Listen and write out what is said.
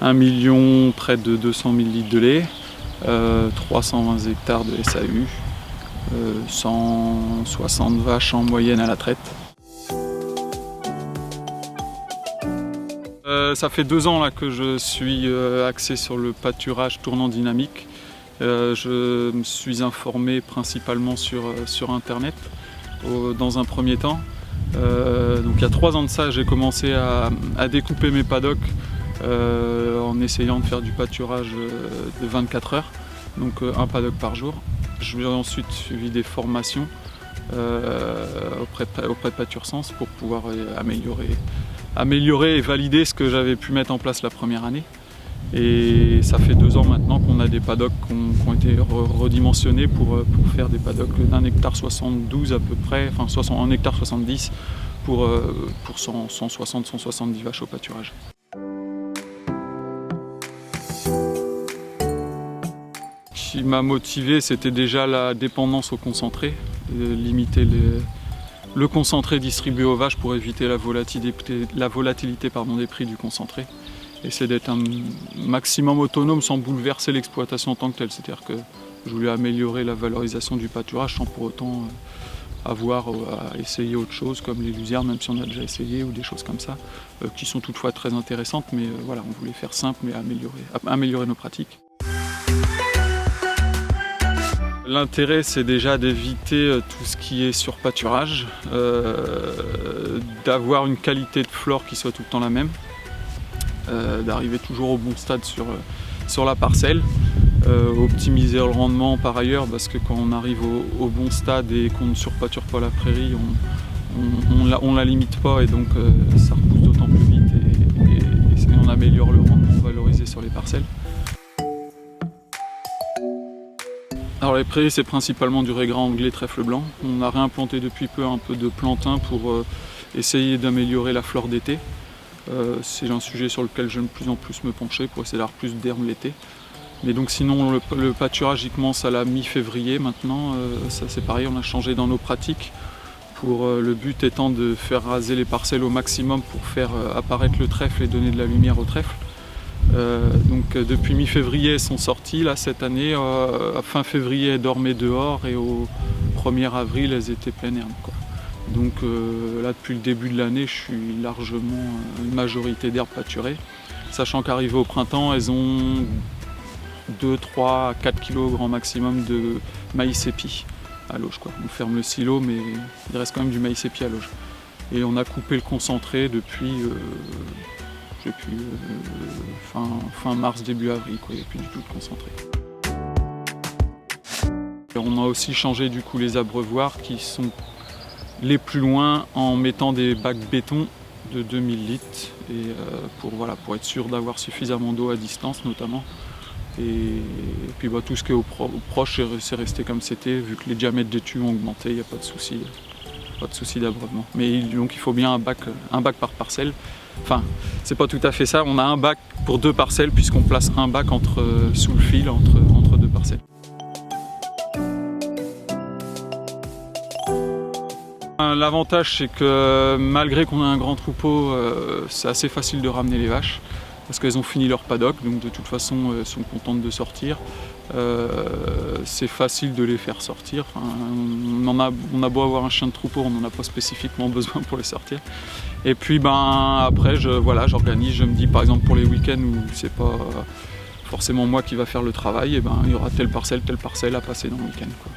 1 million, près de 200 000 litres de lait, 320 hectares de SAU, 160 vaches en moyenne à la traite. Ça fait 2 ans là, que je suis axé sur le pâturage tournant dynamique. Je me suis informé principalement sur internet dans un premier temps. Donc il y a 3 ans de ça, j'ai commencé à découper mes paddocks en essayant de faire du pâturage de 24 heures, donc un paddock par jour. Je vais ensuite suivi des formations auprès de PâtureSens pour pouvoir améliorer et valider ce que j'avais pu mettre en place la première année. Et ça fait 2 ans maintenant qu'on a des paddocks qui ont été redimensionnés pour faire des paddocks d'1 hectare 72 à peu près, enfin 1 hectare 70 pour 160-170 vaches au pâturage. Ce qui m'a motivé, c'était déjà la dépendance au concentré, limiter le concentré distribué aux vaches pour éviter la volatilité des prix du concentré. Essayer d'être un maximum autonome sans bouleverser l'exploitation en tant que telle. C'est-à-dire que je voulais améliorer la valorisation du pâturage sans pour autant avoir à essayer autre chose comme les luzernes, même si on a déjà essayé, ou des choses comme ça, qui sont toutefois très intéressantes, mais voilà, on voulait faire simple mais améliorer nos pratiques. L'intérêt, c'est déjà d'éviter tout ce qui est surpâturage, d'avoir une qualité de flore qui soit tout le temps la même, d'arriver toujours au bon stade sur la parcelle, optimiser le rendement par ailleurs, parce que quand on arrive au bon stade et qu'on ne surpâture pas la prairie, on la limite pas, et donc ça repousse d'autant plus vite et on améliore le rendement valorisé sur les parcelles. Alors les prairies, c'est principalement du raigrats anglais trèfle blanc. On a réimplanté depuis peu un peu de plantain pour essayer d'améliorer la flore d'été. C'est un sujet sur lequel je vais de plus en plus me pencher pour essayer d'avoir plus d'herbes l'été. Mais donc sinon le pâturage il commence à la mi-février maintenant, ça c'est pareil, on a changé dans nos pratiques. Le but étant de faire raser les parcelles au maximum pour faire apparaître le trèfle et donner de la lumière au trèfle. Donc depuis mi-février elles sont sorties là cette année, à fin février elles dormaient dehors et au 1er avril elles étaient pleine herbe, quoi. Donc là depuis le début de l'année je suis largement une majorité d'herbes pâturées, sachant qu'arrivé au printemps elles ont 2, 3, 4 kg au grand maximum de maïs épi à l'auge, quoi. On ferme le silo mais il reste quand même du maïs épi à l'auge. Et on a coupé le concentré depuis fin mars, début avril, quoi. Il n'y a plus du tout de concentré. Et on a aussi changé du coup les abreuvoirs qui sont les plus loin en mettant des bacs béton de 2000 litres et pour être sûr d'avoir suffisamment d'eau à distance notamment. Et puis tout ce qui est au proche c'est resté comme c'était, vu que les diamètres des tubes ont augmenté, il n'y a pas de souci d'abreuvement. Mais donc il faut bien un bac par parcelle. Enfin, c'est pas tout à fait ça, on a un bac pour 2 parcelles puisqu'on place un bac sous le fil entre 2 parcelles. L'avantage c'est que malgré qu'on a un grand troupeau, c'est assez facile de ramener les vaches parce qu'elles ont fini leur paddock, donc de toute façon elles sont contentes de sortir. C'est facile de les faire sortir. Enfin, on a beau avoir un chien de troupeau, on n'en a pas spécifiquement besoin pour les sortir. Et puis après j'organise, je me dis par exemple pour les week-ends où c'est pas forcément moi qui va faire le travail, et il y aura telle parcelle à passer dans le week-end, quoi.